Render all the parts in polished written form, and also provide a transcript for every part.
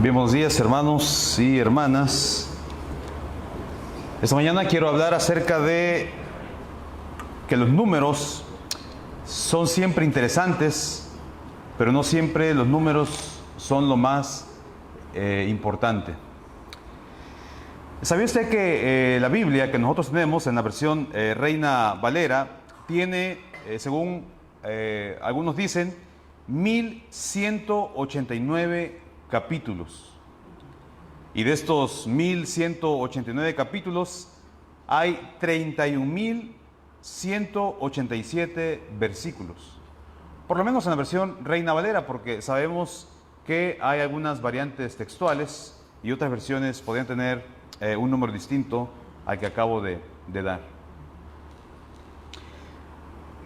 Bien, buenos días hermanos y hermanas. Esta mañana quiero hablar acerca de que los números son siempre interesantes, pero no siempre los números son lo más importante. ¿Sabía usted que la Biblia que nosotros tenemos en la versión Reina Valera tiene, según algunos dicen, 1189 capítulos? Y de estos 1189 capítulos hay 31.187 versículos. Por lo menos en la versión Reina Valera, porque sabemos que hay algunas variantes textuales y otras versiones podrían tener un número distinto al que acabo de dar.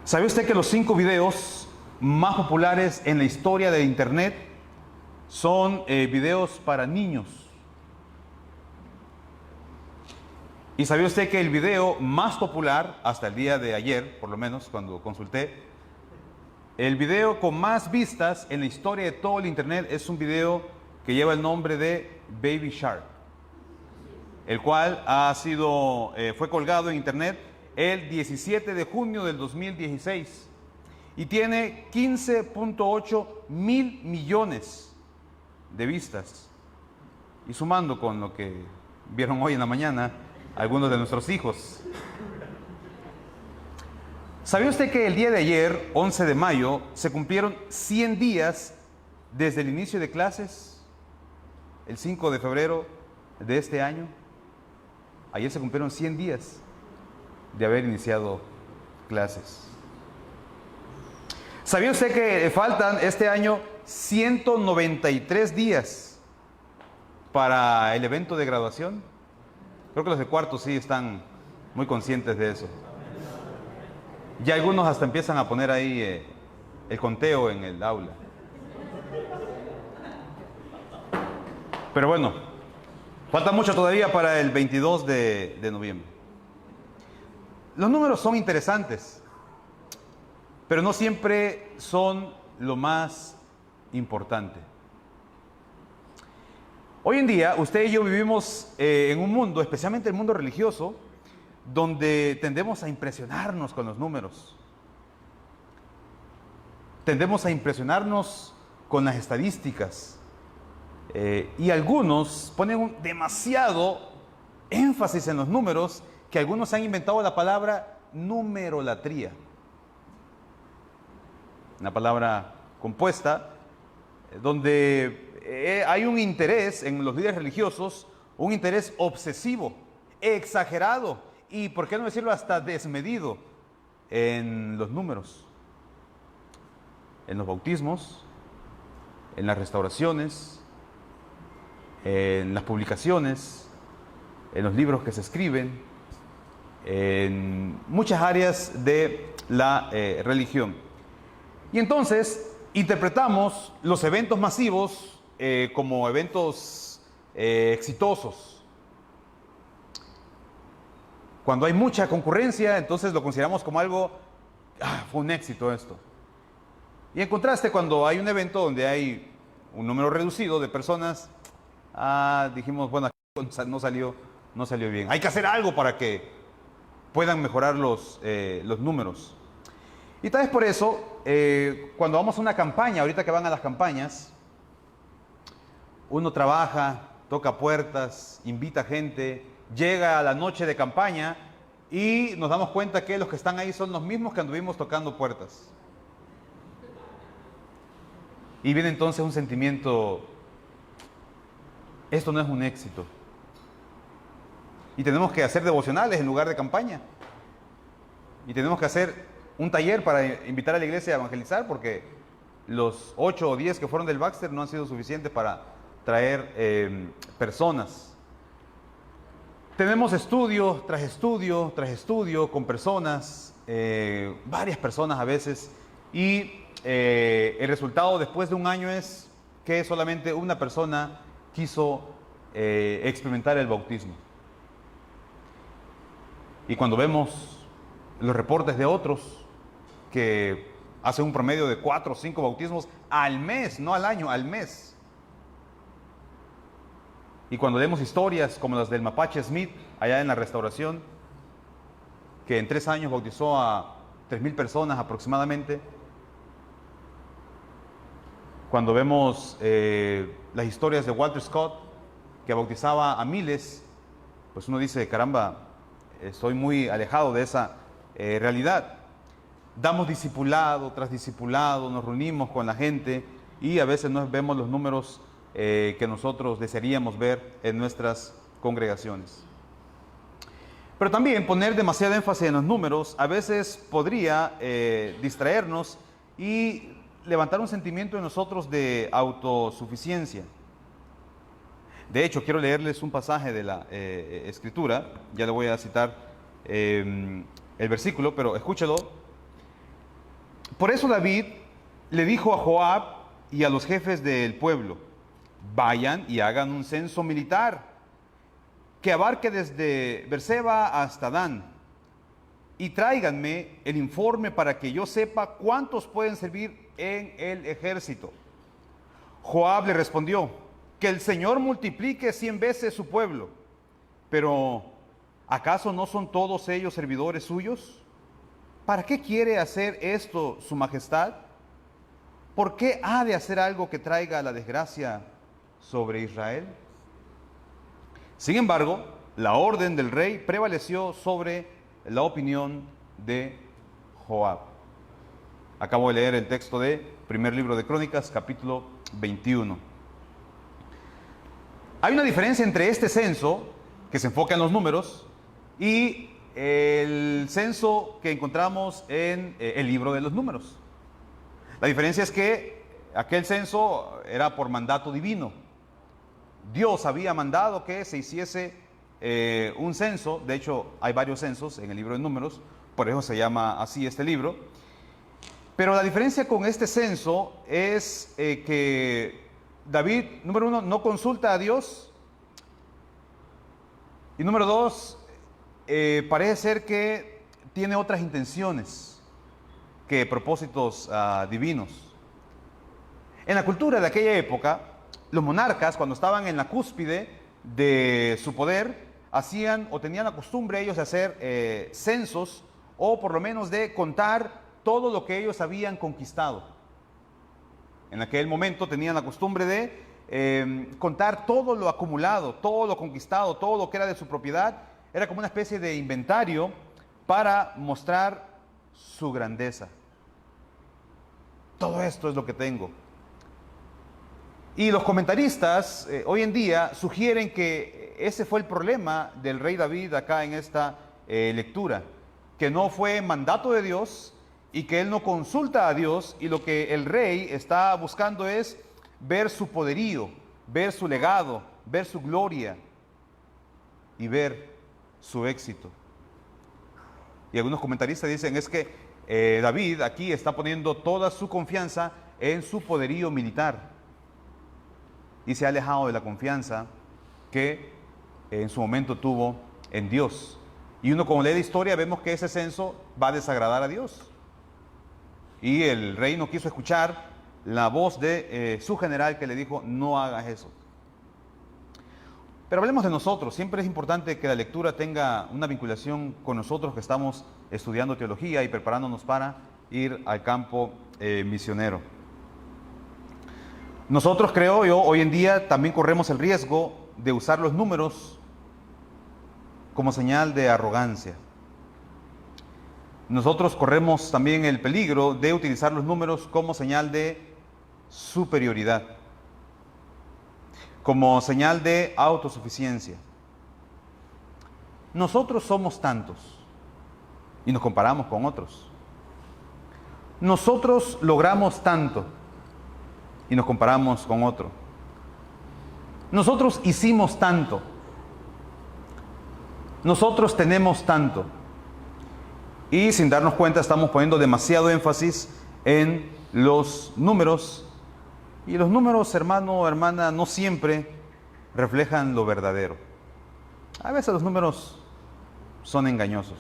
¿Sabe usted que los 5 videos más populares en la historia de Internet son videos para niños? ¿Y sabía usted que el video más popular, hasta el día de ayer, por lo menos cuando consulté, el video con más vistas en la historia de todo el Internet es un video que lleva el nombre de Baby Shark, el cual fue colgado en Internet el 17 de junio del 2016 y tiene 15.8 mil millones de vistas. Y sumando con lo que vieron hoy en la mañana algunos de nuestros hijos. ¿Sabía usted que el día de ayer, 11 de mayo, se cumplieron 100 días desde el inicio de clases? El 5 de febrero de este año. Ayer se cumplieron 100 días de haber iniciado clases. ¿Sabía usted que faltan este año 193 días para el evento de graduación? Creo que los de cuarto sí están muy conscientes de eso. Ya algunos hasta empiezan a poner ahí el conteo en el aula. Pero bueno, falta mucho todavía para el 22 de noviembre. Los números son interesantes, pero no siempre son lo más importante. Hoy en día, usted y yo vivimos en un mundo, especialmente el mundo religioso, donde tendemos a impresionarnos con los números. Tendemos a impresionarnos con las estadísticas. Y algunos ponen demasiado énfasis en los números, que algunos han inventado la palabra numerolatría. Una palabra compuesta donde hay un interés en los líderes religiosos, un interés obsesivo, exagerado y, por qué no decirlo, hasta desmedido en los números, en los bautismos, en las restauraciones, en las publicaciones, en los libros que se escriben, en muchas áreas de la religión. Y entonces interpretamos los eventos masivos como eventos exitosos. Cuando hay mucha concurrencia, entonces lo consideramos como algo, fue un éxito esto. Y en contraste, cuando hay un evento donde hay un número reducido de personas, dijimos, bueno, aquí no salió bien. Hay que hacer algo para que puedan mejorar los números. Y tal vez por eso, cuando vamos a una campaña, ahorita que van a las campañas, uno trabaja, toca puertas, invita gente, llega a la noche de campaña y nos damos cuenta que los que están ahí son los mismos que anduvimos tocando puertas. Y viene entonces un sentimiento, esto no es un éxito. Y tenemos que hacer devocionales en lugar de campaña. Y tenemos que hacer un taller para invitar a la iglesia a evangelizar, porque los 8 o 10 que fueron del Baxter no han sido suficientes para traer personas. Tenemos estudio tras estudio tras estudio con personas, varias personas a veces, y el resultado después de un año es que solamente una persona quiso experimentar el bautismo. Y cuando vemos los reportes de otros que hacen un promedio de 4 o 5 bautismos al mes, no al año, al mes, Y cuando leemos historias como las del Mapache Smith, allá en la Restauración, que en 3 años bautizó a 3,000 personas aproximadamente, cuando vemos las historias de Walter Scott, que bautizaba a miles, pues uno dice, caramba, estoy muy alejado de esa realidad. Damos discipulado tras discipulado, nos reunimos con la gente y a veces no vemos los números que nosotros desearíamos ver en nuestras congregaciones. Pero también poner demasiado énfasis en los números a veces podría distraernos y levantar un sentimiento en nosotros de autosuficiencia. De hecho, quiero leerles un pasaje de la Escritura, ya le voy a citar el versículo, pero escúchelo. Por eso David le dijo a Joab y a los jefes del pueblo: vayan y hagan un censo militar que abarque desde Berseba hasta Dan, y tráiganme el informe para que yo sepa cuántos pueden servir en el ejército. Joab le respondió: que el Señor multiplique 100 veces su pueblo. Pero ¿acaso no son todos ellos servidores suyos? ¿Para qué quiere hacer esto su majestad? ¿Por qué ha de hacer algo que traiga la desgracia sobre Israel? Sin embargo, la orden del rey prevaleció sobre la opinión de Joab. Acabo de leer el texto de primer libro de Crónicas, capítulo 21. Hay una diferencia entre este censo, que se enfoca en los números, y el censo que encontramos en el libro de los números. La diferencia es que aquel censo era por mandato divino. Dios había mandado que se hiciese un censo. De hecho, hay varios censos en el libro de números, por eso se llama así este libro. Pero la diferencia con este censo es que David, número uno, no consulta a Dios. Y número dos, parece ser que tiene otras intenciones que propósitos divinos. En la cultura de aquella época, los monarcas, cuando estaban en la cúspide de su poder, hacían o tenían la costumbre ellos de hacer censos, o por lo menos de contar todo lo que ellos habían conquistado. En aquel momento tenían la costumbre de contar todo lo acumulado, todo lo conquistado, todo lo que era de su propiedad. Era como una especie de inventario para mostrar su grandeza. Todo esto es lo que tengo. Y los comentaristas hoy en día sugieren que ese fue el problema del rey David acá en esta lectura, que no fue mandato de Dios y que él no consulta a Dios, y lo que el rey está buscando es ver su poderío, ver su legado, ver su gloria y ver su éxito. Y algunos comentaristas dicen es que David aquí está poniendo toda su confianza en su poderío militar y se ha alejado de la confianza que en su momento tuvo en Dios. Y uno, como lee la historia, vemos que ese censo va a desagradar a Dios. Y el rey no quiso escuchar la voz de su general, que le dijo: no hagas eso. Pero hablemos de nosotros. Siempre es importante que la lectura tenga una vinculación con nosotros que estamos estudiando teología y preparándonos para ir al campo misionero. Nosotros, creo yo, hoy en día también corremos el riesgo de usar los números como señal de arrogancia. Nosotros corremos también el peligro de utilizar los números como señal de superioridad, como señal de autosuficiencia. Nosotros somos tantos y nos comparamos con otros. Nosotros logramos tanto y nos comparamos con otro. Nosotros hicimos tanto. Nosotros tenemos tanto. Y sin darnos cuenta estamos poniendo demasiado énfasis en los números. Y los números, hermano o hermana, no siempre reflejan lo verdadero. A veces los números son engañosos.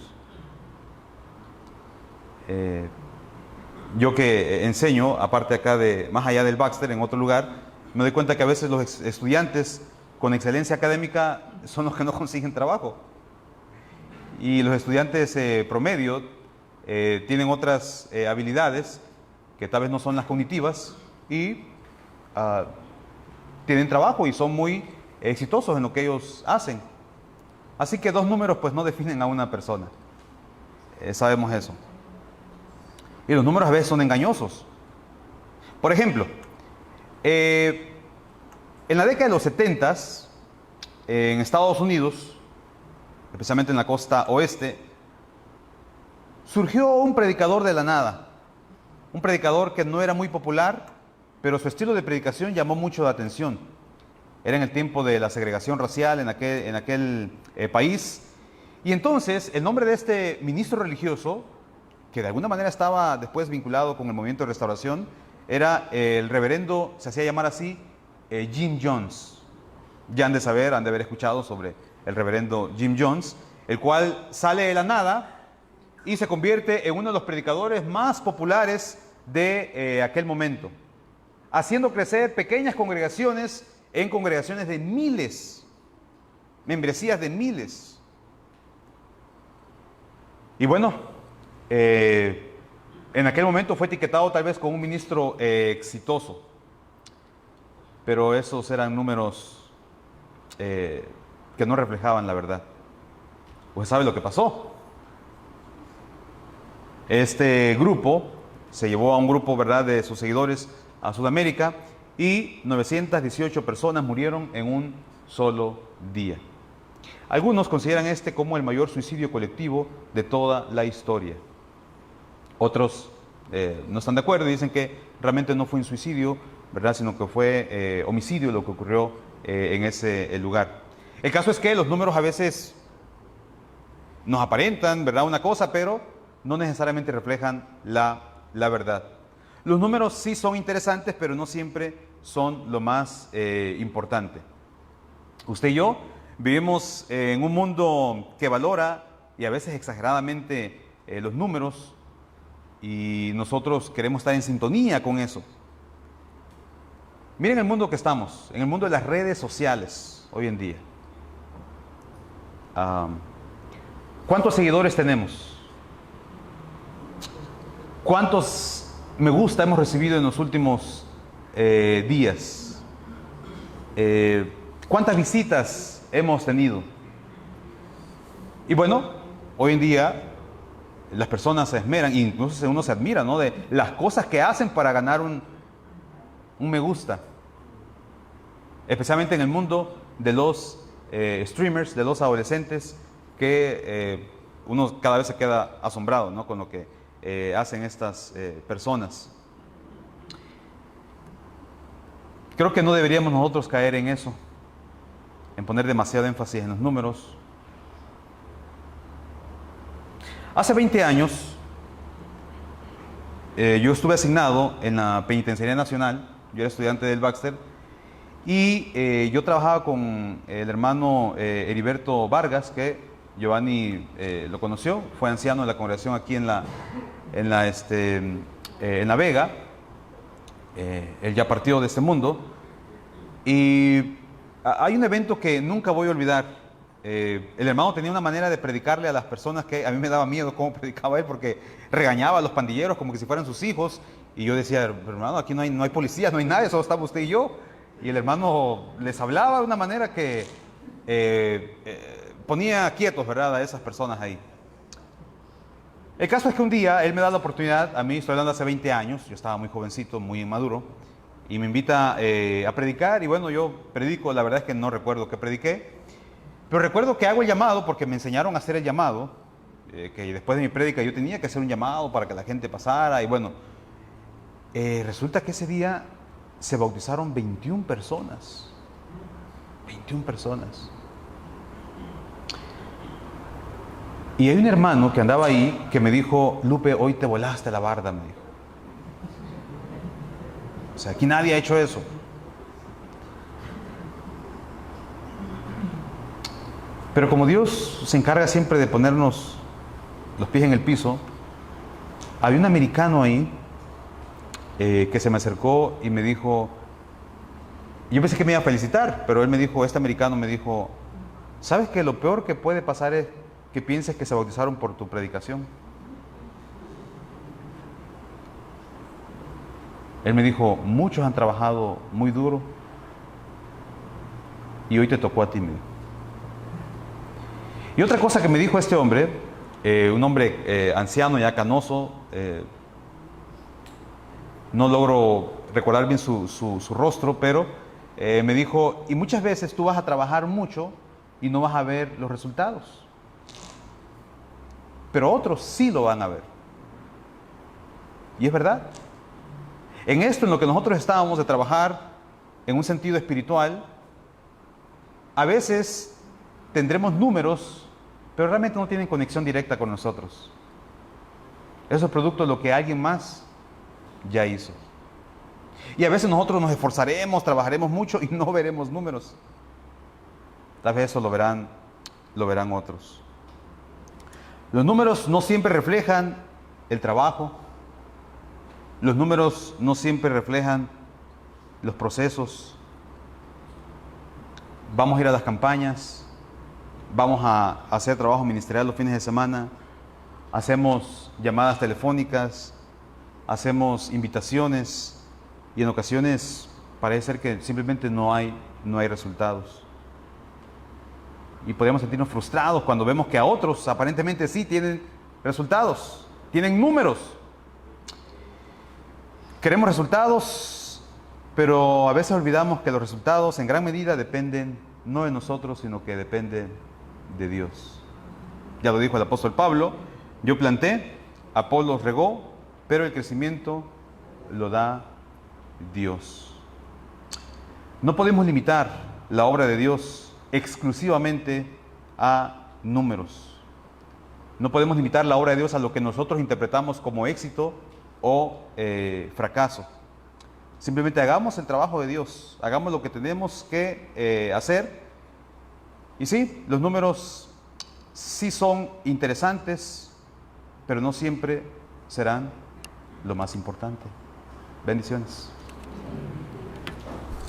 Yo que enseño, aparte acá más allá del Baxter, en otro lugar, me doy cuenta que a veces los estudiantes con excelencia académica son los que no consiguen trabajo. Y los estudiantes promedio tienen otras habilidades que tal vez no son las cognitivas y tienen trabajo y son muy exitosos en lo que ellos hacen. Así que dos números pues no definen a una persona. Sabemos eso. Y los números a veces son engañosos. Por ejemplo, en la década de los 70, en Estados Unidos, especialmente en la costa oeste, surgió un predicador de la nada. Un predicador que no era muy popular, pero su estilo de predicación llamó mucho la atención. Era en el tiempo de la segregación racial en aquel país. Y entonces el nombre de este ministro religioso, que de alguna manera estaba después vinculado con el movimiento de restauración, era el reverendo, se hacía llamar así, Jim Jones. Ya han de saber, han de haber escuchado sobre el reverendo Jim Jones, el cual sale de la nada y se convierte en uno de los predicadores más populares de aquel momento, haciendo crecer pequeñas congregaciones en congregaciones de miles, membresías de miles. Y bueno, en aquel momento fue etiquetado tal vez como un ministro exitoso, pero esos eran números que no reflejaban la verdad. Pues sabe lo que pasó. Este grupo se llevó a un grupo, ¿verdad?, de sus seguidores a Sudamérica y 918 personas murieron en un solo día. Algunos consideran este como el mayor suicidio colectivo de toda la historia. Otros no están de acuerdo y dicen que realmente no fue un suicidio, ¿verdad?, sino que fue homicidio lo que ocurrió en ese lugar. El caso es que los números a veces nos aparentan, ¿verdad?, una cosa, pero no necesariamente reflejan la verdad. Los números sí son interesantes, pero no siempre son lo más importante. Usted y yo vivimos en un mundo que valora y a veces exageradamente los números, y nosotros queremos estar en sintonía con eso. Miren el mundo que estamos, en el mundo de las redes sociales hoy en día. ¿Cuántos seguidores tenemos? ¿Cuántos me gusta hemos recibido en los últimos días? ¿Cuántas visitas hemos tenido? Y bueno, hoy en día las personas se esmeran, incluso uno se admira, ¿no?, de las cosas que hacen para ganar un me gusta. Especialmente en el mundo de los streamers, de los adolescentes, que uno cada vez se queda asombrado, ¿no?, con lo que hacen estas personas. Creo que no deberíamos nosotros caer en eso, en poner demasiado énfasis en los números. Hace 20 años, yo estuve asignado en la Penitenciaría Nacional. Yo era estudiante del Baxter y yo trabajaba con el hermano Heriberto Vargas, que Giovanni lo conoció, fue anciano de la congregación aquí en La Vega. Él ya partió de este mundo. Y hay un evento que nunca voy a olvidar. El hermano tenía una manera de predicarle a las personas que a mí me daba miedo cómo predicaba él, porque regañaba a los pandilleros como que si fueran sus hijos. Y yo decía, hermano, aquí no hay policías, no hay nadie, solo estamos usted y yo. Y el hermano les hablaba de una manera que ponía quietos, ¿verdad?, a esas personas ahí. El caso es que un día él me da la oportunidad, a mí estoy hablando hace 20 años, yo estaba muy jovencito, muy inmaduro, y me invita a predicar. Y bueno, yo predico, la verdad es que no recuerdo qué prediqué, pero recuerdo que hago el llamado porque me enseñaron a hacer el llamado, que después de mi prédica yo tenía que hacer un llamado para que la gente pasara. Y bueno, resulta que ese día se bautizaron 21 personas. 21 personas. Y hay un hermano que andaba ahí que me dijo, Lupe, hoy te volaste la barda, me dijo. O sea, aquí nadie ha hecho eso. Pero como Dios se encarga siempre de ponernos los pies en el piso, había un americano ahí que se me acercó y me dijo, Yo pensé que me iba a felicitar, pero él me dijo, este americano me dijo, ¿sabes que lo peor que puede pasar es que pienses que se bautizaron por tu predicación? Él me dijo, muchos han trabajado muy duro y hoy te tocó a ti, me dijo. Y otra cosa que me dijo este hombre, un hombre anciano, ya canoso, no logro recordar bien su rostro, pero me dijo, y muchas veces tú vas a trabajar mucho y no vas a ver los resultados, pero otros sí lo van a ver. Y es verdad. En esto, en lo que nosotros estábamos de trabajar, en un sentido espiritual, a veces tendremos números, pero realmente no tienen conexión directa con nosotros. Eso es producto de lo que alguien más ya hizo. Y a veces nosotros nos esforzaremos, trabajaremos mucho y no veremos números. Tal vez eso lo verán otros. Los números no siempre reflejan el trabajo. Los números no siempre reflejan los procesos. Vamos a ir a las campañas, vamos a hacer trabajo ministerial los fines de semana, hacemos llamadas telefónicas, hacemos invitaciones y en ocasiones parece ser que simplemente no hay resultados. Y podemos sentirnos frustrados cuando vemos que a otros aparentemente sí tienen resultados, tienen números. Queremos resultados, pero a veces olvidamos que los resultados en gran medida dependen no de nosotros, sino que dependen de Dios. Ya lo dijo el apóstol Pablo, yo planté, Apolos regó, pero el crecimiento lo da Dios. No podemos limitar la obra de Dios exclusivamente a números. No podemos limitar la obra de Dios a lo que nosotros interpretamos como éxito o fracaso. Simplemente hagamos el trabajo de Dios, hagamos lo que tenemos que hacer. Y sí, los números sí son interesantes, pero no siempre serán lo más importante. Bendiciones.